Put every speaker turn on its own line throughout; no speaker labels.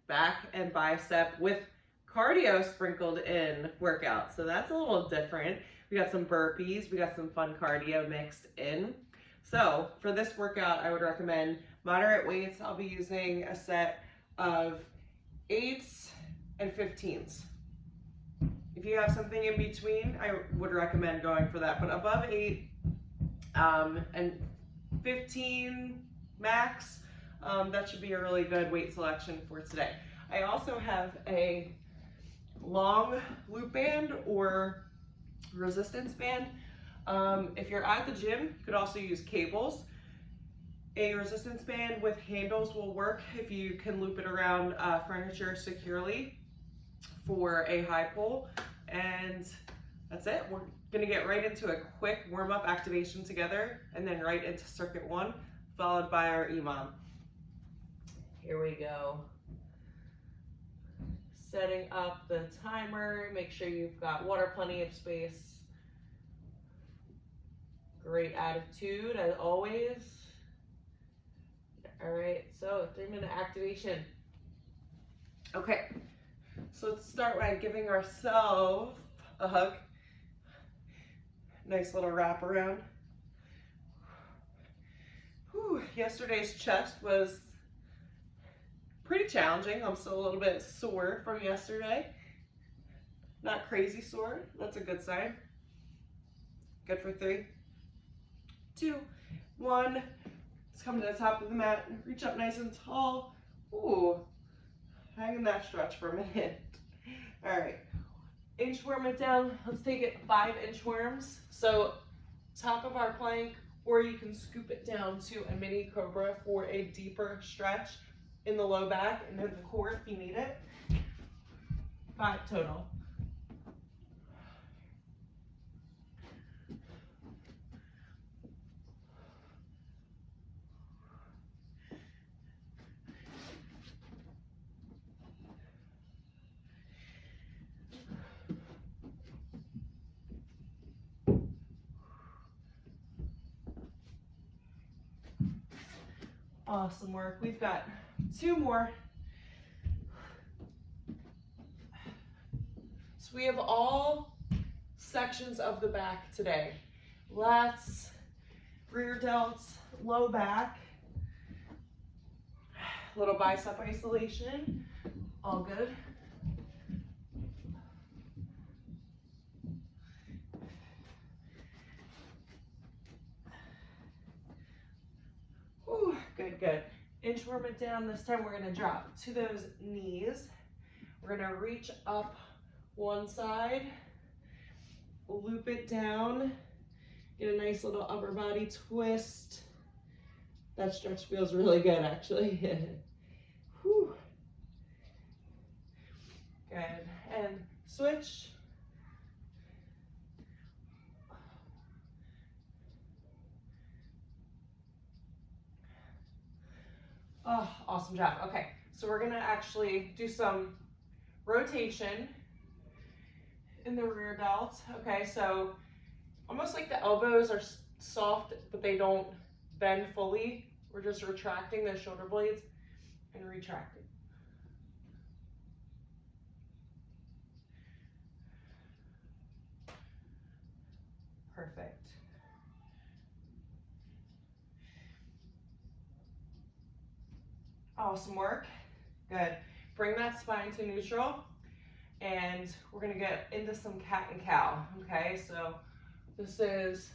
back and bicep with cardio sprinkled in workout. So that's a little different. We got some burpees, we got some fun cardio mixed in. So for this workout, I would recommend moderate weights. I'll be using a set of 8s and 15s. If you have something in between, I would recommend going for that. But above 8 and 15 max, that should be a really good weight selection for today. I also have a long loop band or resistance band. If you're at the gym, you could also use cables. A resistance band with handles will work if you can loop it around furniture securely for a high pull. And that's it. We're gonna get right into a quick warm-up activation together and then right into circuit 1, followed by our EMOM. Here we go. Setting up the timer, make sure you've got water, plenty of space. Great attitude as always. All right, so 3-minute activation. Okay, so let's start by giving ourselves a hug. Nice little wrap around. Whew, yesterday's chest was pretty challenging. I'm still a little bit sore from yesterday. Not crazy sore, that's a good sign. Good for 3, 2, 1. Let's come to the top of the mat, reach up nice and tall. Ooh, hang in that stretch for a minute. All right, inchworm it down. Let's take it 5-inch worms. So top of our plank, or you can scoop it down to a mini cobra for a deeper stretch in the low back and in the core if you need it. 5 total. Awesome work. We've got 2 more. So we have all sections of the back today. Lats, rear delts, low back, little bicep isolation, all good. Ooh, good, good. Inchworm it down. This time we're gonna drop to those knees. We're gonna reach up one side, loop it down, get a nice little upper body twist. That stretch feels really good, actually. Whew. Good, and switch. Oh, awesome job. Okay, so we're gonna actually do some rotation in the rear delt. Okay, so almost like the elbows are soft, but they don't bend fully. We're just retracting the shoulder blades and retracting. Perfect. Awesome work. Good. Bring that spine to neutral, and we're gonna get into some cat and cow. Okay, so this is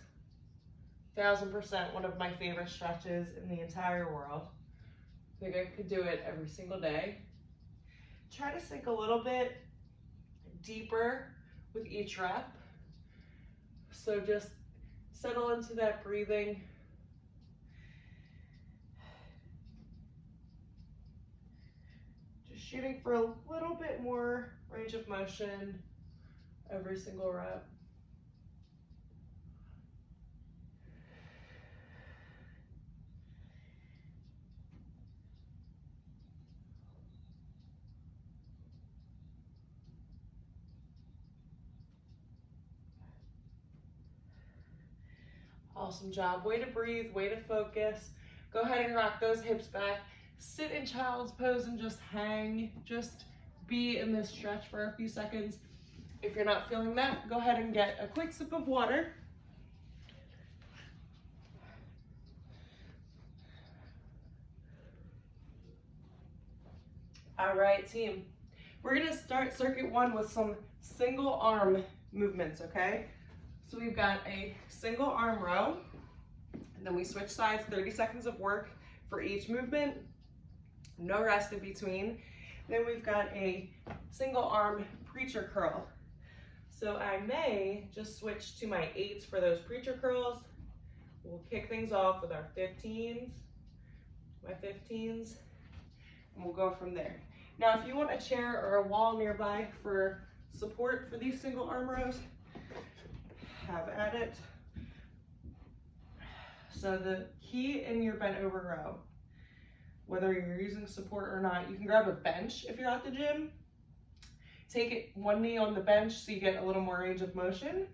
1000% one of my favorite stretches in the entire world. I think I could do it every single day. Try to sink a little bit deeper with each rep. So just settle into that breathing. Just shooting for a little bit more range of motion every single rep. Awesome job. Way to breathe, way to focus. Go ahead and rock those hips back. sit in child's pose and just hang, just be in this stretch for a few seconds. If you're not feeling that, go ahead and get a quick sip of water. All right, team. We're gonna start circuit one with some single arm movements, okay? So we've got a single arm row, and then we switch sides, 30 seconds of work for each movement, no rest in between. Then we've got a single arm preacher curl. So I may just switch to my 8s for those preacher curls. We'll kick things off with our 15s, and we'll go from there. Now, if you want a chair or a wall nearby for support for these single arm rows, have at it. So the key in your bent over row, whether you're using support or not, you can grab a bench if you're at the gym. Take it one knee on the bench so you get a little more range of motion.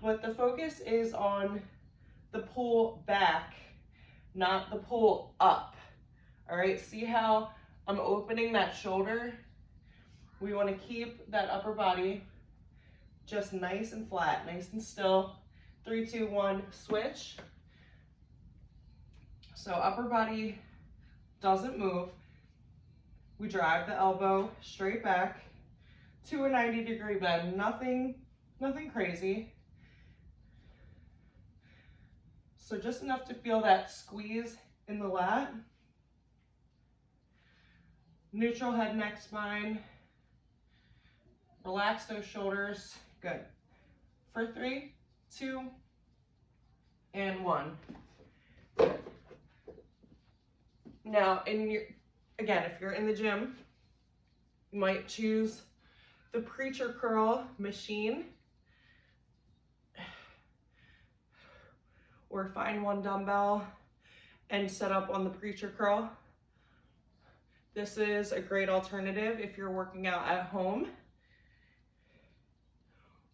But the focus is on the pull back, not the pull up. All right, see how I'm opening that shoulder? We want to keep that upper body just nice and flat, nice and still. 3, 2, 1, switch. So upper body doesn't move. We drive the elbow straight back to a 90-degree bend, nothing crazy. So just enough to feel that squeeze in the lat. Neutral head, neck, spine. Relax those shoulders. Good. For 3, 2, and 1. Good. Now, again, if you're in the gym, you might choose the preacher curl machine, or find one dumbbell and set up on the preacher curl. This is a great alternative if you're working out at home.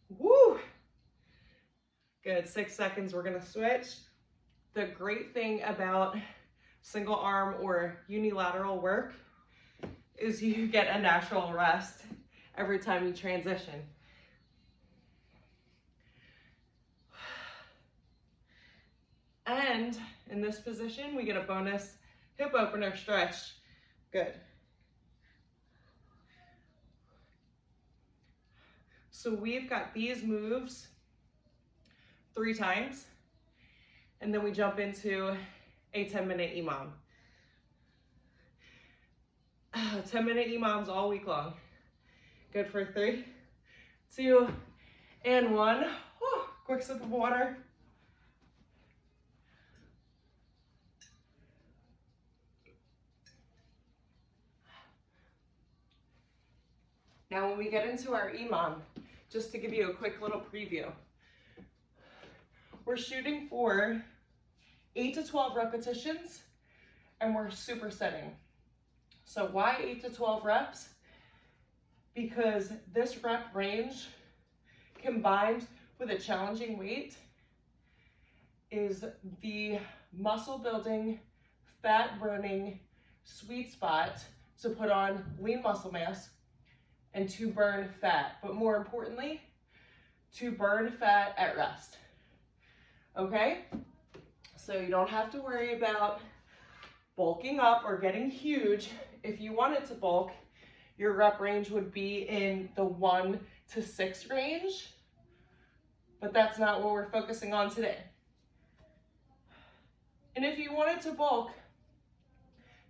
Woo! Good, 6 seconds, we're gonna switch. The great thing about single arm or unilateral work is you get a natural rest every time you transition. And in this position, we get a bonus hip opener stretch. Good. So we've got these moves 3 times, and then we jump into a 10-minute EMOM. 10-minute EMOMs all week long. Good for 3, 2, and 1. Whew. Quick sip of water. Now when we get into our EMOM, just to give you a quick little preview, we're shooting for 8 to 12 repetitions, and we're supersetting. So why 8 to 12 reps? Because this rep range combined with a challenging weight is the muscle building, fat burning sweet spot to put on lean muscle mass and to burn fat, but more importantly, to burn fat at rest. Okay? So you don't have to worry about bulking up or getting huge. If you wanted to bulk, your rep range would be in the 1 to 6 range, but that's not what we're focusing on today. And if you wanted to bulk,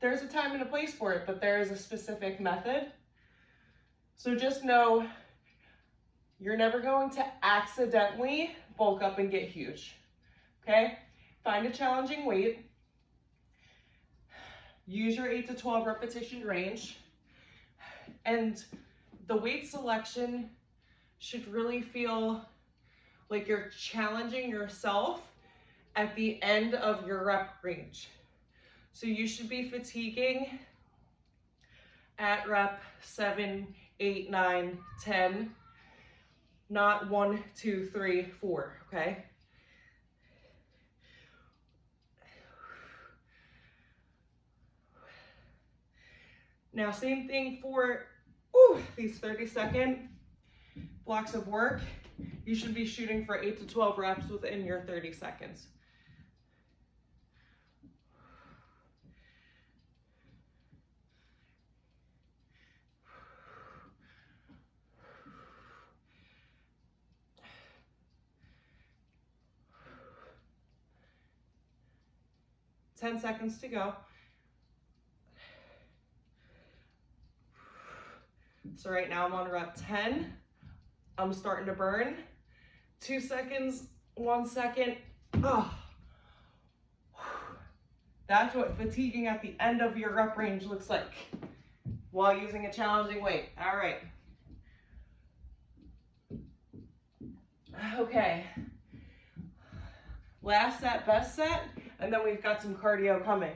there's a time and a place for it, but there is a specific method. So just know you're never going to accidentally bulk up and get huge, okay? Find a challenging weight. Use your 8 to 12 repetition range. And the weight selection should really feel like you're challenging yourself at the end of your rep range. So you should be fatiguing at rep 7, 8, 9, 10, not 1, 2, 3, 4, okay? Now, same thing for these 30-second blocks of work. You should be shooting for 8 to 12 reps within your 30 seconds. Ten seconds to go. So right now I'm on rep 10. I'm starting to burn. 2 seconds, 1 second. Oh. That's what fatiguing at the end of your rep range looks like while using a challenging weight. All right. Okay. Last set, best set, and then we've got some cardio coming.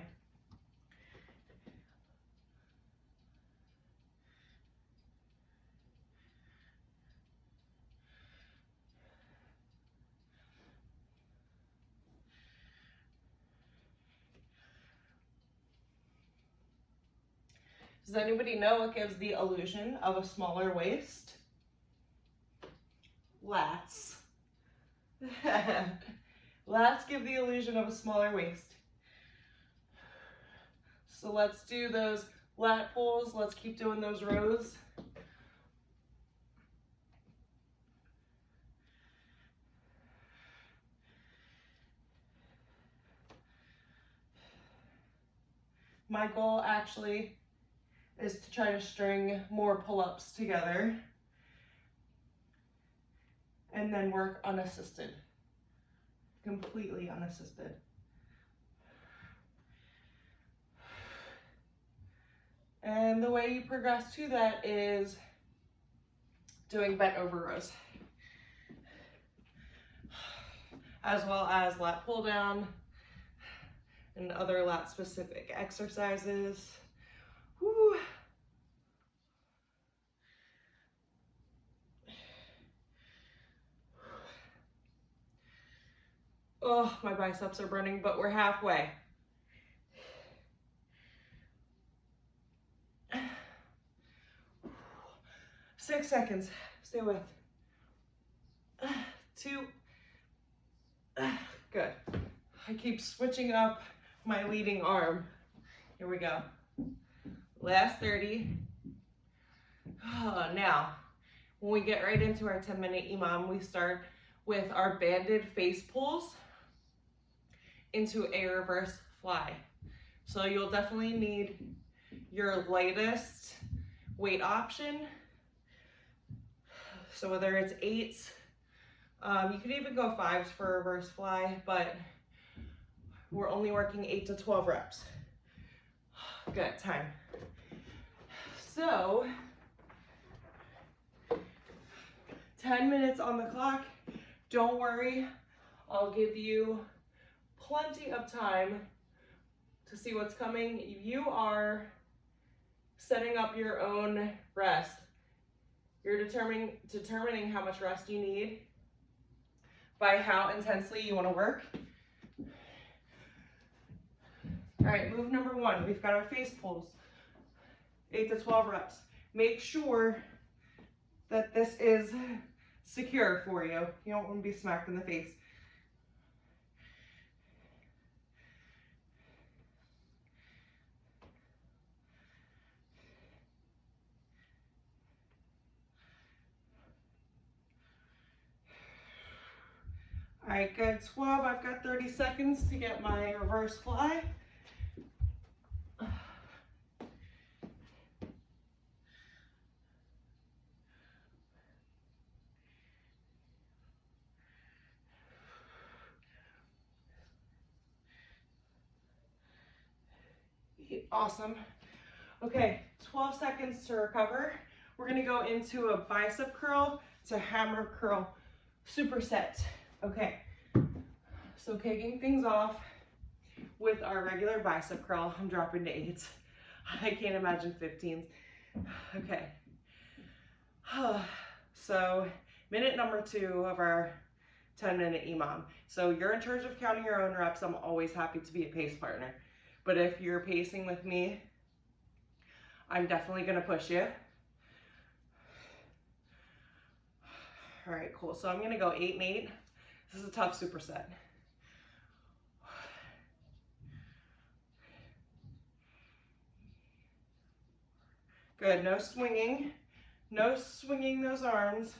Does anybody know what gives the illusion of a smaller waist? Lats. Lats give the illusion of a smaller waist. So let's do those lat pulls. Let's keep doing those rows. My goal actually is to try to string more pull-ups together and then work unassisted, completely unassisted. And the way you progress to that is doing bent over rows, as well as lat pull down and other lat specific exercises. Whew. Oh, my biceps are burning, but we're halfway. Six seconds, stay with. 2, good. I keep switching up my leading arm. Here we go. Last 30. Now, when we get right into our 10-minute EMOM, we start with our banded face pulls into a reverse fly. So you'll definitely need your lightest weight option. So whether it's 8s, you could even go 5s for a reverse fly, but we're only working 8 to 12 reps. Good, time. So, 10 minutes on the clock. Don't worry, I'll give you plenty of time to see what's coming. You are setting up your own rest. You're determining how much rest you need by how intensely you want to work. All right, move number 1. We've got our face pulls, 8 to 12 reps. Make sure that this is secure for you. You don't want to be smacked in the face. All right, good. 12. I've got 30 seconds to get my reverse fly. Awesome. Okay, 12 seconds to recover. We're gonna go into a bicep curl to hammer curl superset. Okay, so kicking things off with our regular bicep curl. I'm dropping to 8s. I can't imagine 15s. Okay. So minute number 2 of our 10-minute EMOM. So you're in charge of counting your own reps. I'm always happy to be a pace partner. But if you're pacing with me, I'm definitely gonna push you. All right, cool. So I'm gonna go 8 and 8. This is a tough superset. Good, no swinging. No swinging those arms.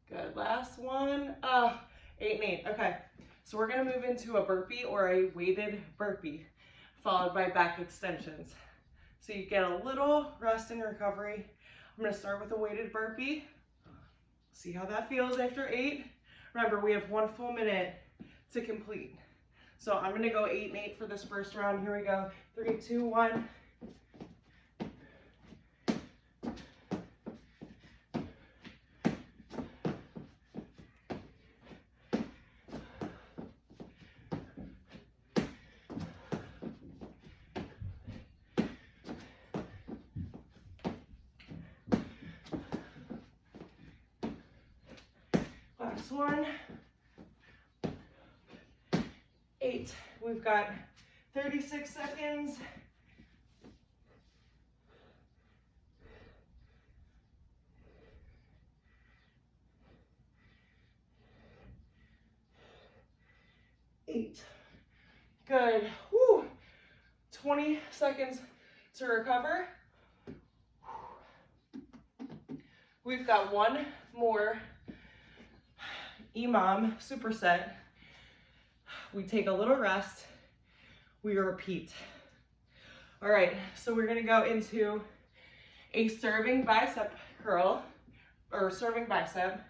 Good, last one. 8 and 8, okay. So we're gonna move into a burpee or a weighted burpee, followed by back extensions. So you get a little rest and recovery. I'm gonna start with a weighted burpee. See how that feels after 8. Remember, we have 1 full minute to complete. So I'm gonna go 8 and 8 for this first round. Here we go. 3, 2, 1. Last one. 8. We've got 36 seconds. Good. Whew. 20 seconds to recover. We've got 1 more EMOM superset. We take a little rest. We repeat. All right, so we're gonna go into a serving bicep curl, or serving bicep.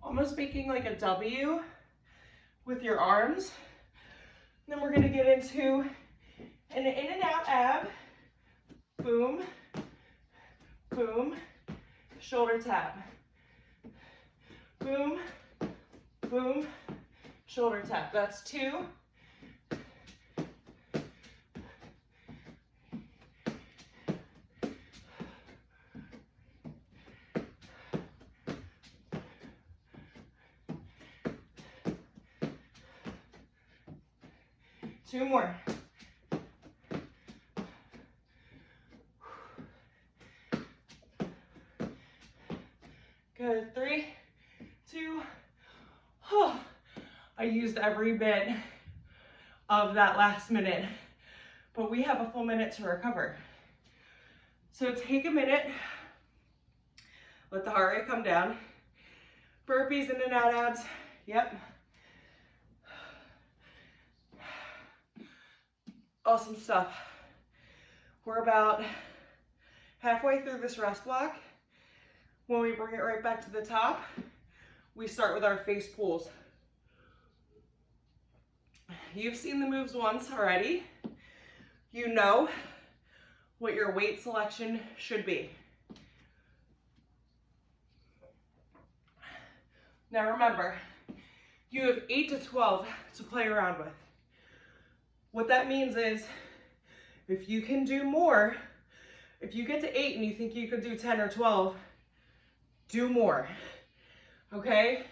Almost making like a W with your arms. Then we're gonna get into an in and out ab. Boom, boom, shoulder tap. Boom, boom, shoulder tap. That's 2. Two more. Good, 3, 2. Oh, I used every bit of that last minute, but we have a full minute to recover. So take a minute, let the heart rate come down. Burpees, in and out abs, yep. Awesome stuff. We're about halfway through this rest block. When we bring it right back to the top, we start with our face pulls. You've seen the moves once already. You know what your weight selection should be. Now remember, you have 8 to 12 to play around with. What that means is, if you can do more, if you get to 8 and you think you could do 10 or 12, do more, okay?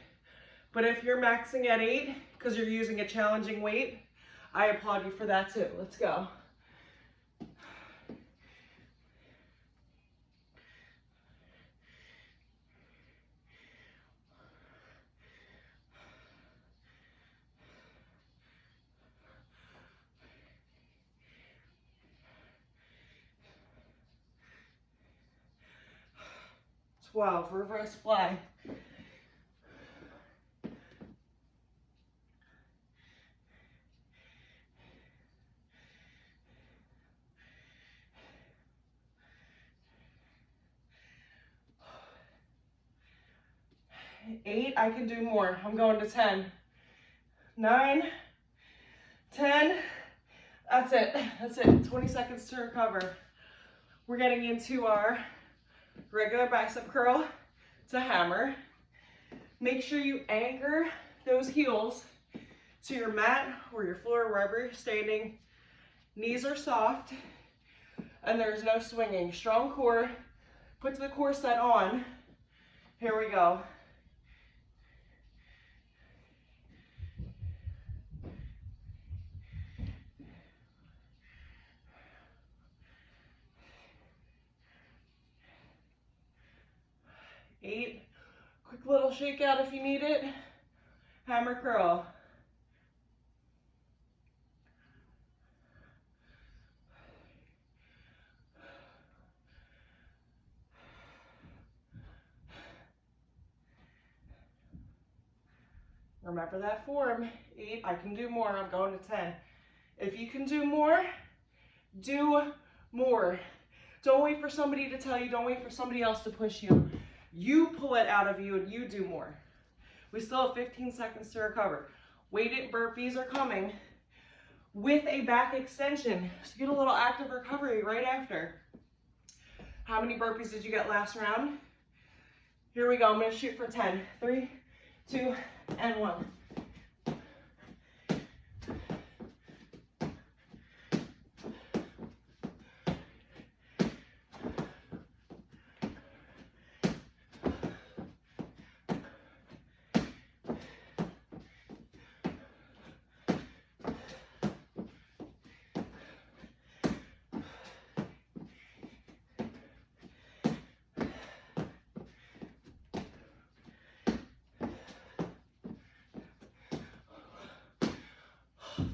But if you're maxing at 8 because you're using a challenging weight, I applaud you for that too. Let's go. Wow, reverse fly. Eight, I can do more. I'm going to 10. 9, 10. That's it. That's it. 20 seconds to recover. We're getting into our regular bicep curl to hammer. Make sure you anchor those heels to your mat or your floor, wherever you're standing. Knees are soft and there's no swinging. Strong core. Put the core set on. Here we go. Eight. Quick little shake out if you need it. Hammer curl. Remember that form. 8, I can do more, I'm going to 10. If you can do more, do more. Don't wait for somebody to tell you, don't wait for somebody else to push you. You pull it out of you and you do more. We still have 15 seconds to recover. Weighted burpees are coming with a back extension. So get a little active recovery right after. How many burpees did you get last round? Here we go, I'm gonna shoot for 10. 3, 2, and 1.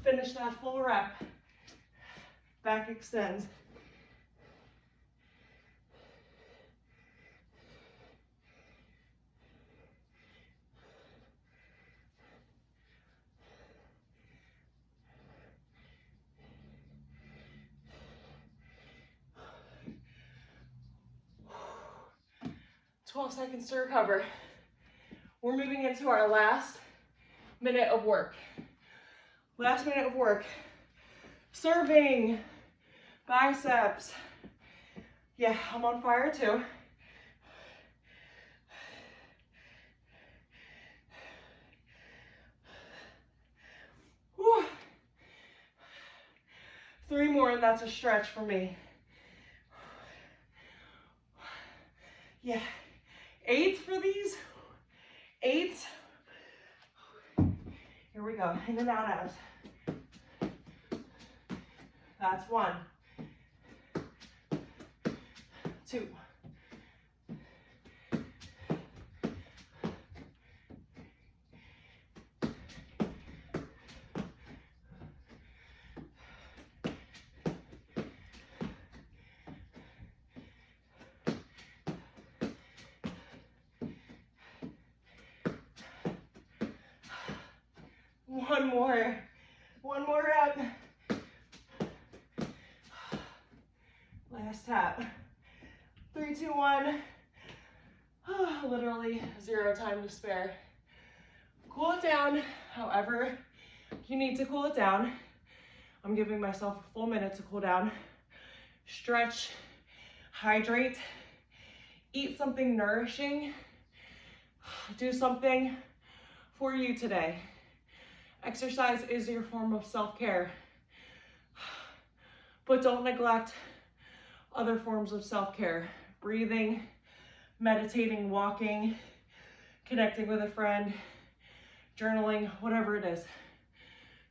Finish that full rep. Back extends. "12 seconds to recover." We're moving into our last minute of work. Last minute of work. Serving, biceps. Yeah, I'm on fire too. Whew. 3 more and that's a stretch for me. Yeah, 8 for these. 8. Here we go, in and out abs. That's 1, 2, 1 more. 1 more rep. Last tap. 3, 2, 1. Literally 0 time to spare. Cool it down however you need to cool it down. I'm giving myself a full minute to cool down. Stretch, hydrate, eat something nourishing. Do something for you today. Exercise is your form of self-care, but don't neglect other forms of self-care. Breathing, meditating, walking, connecting with a friend, journaling, whatever it is.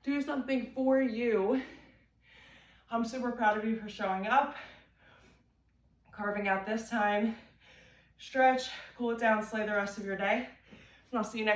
Do something for you. I'm super proud of you for showing up, carving out this time. Stretch, cool it down, slay the rest of your day, and I'll see you next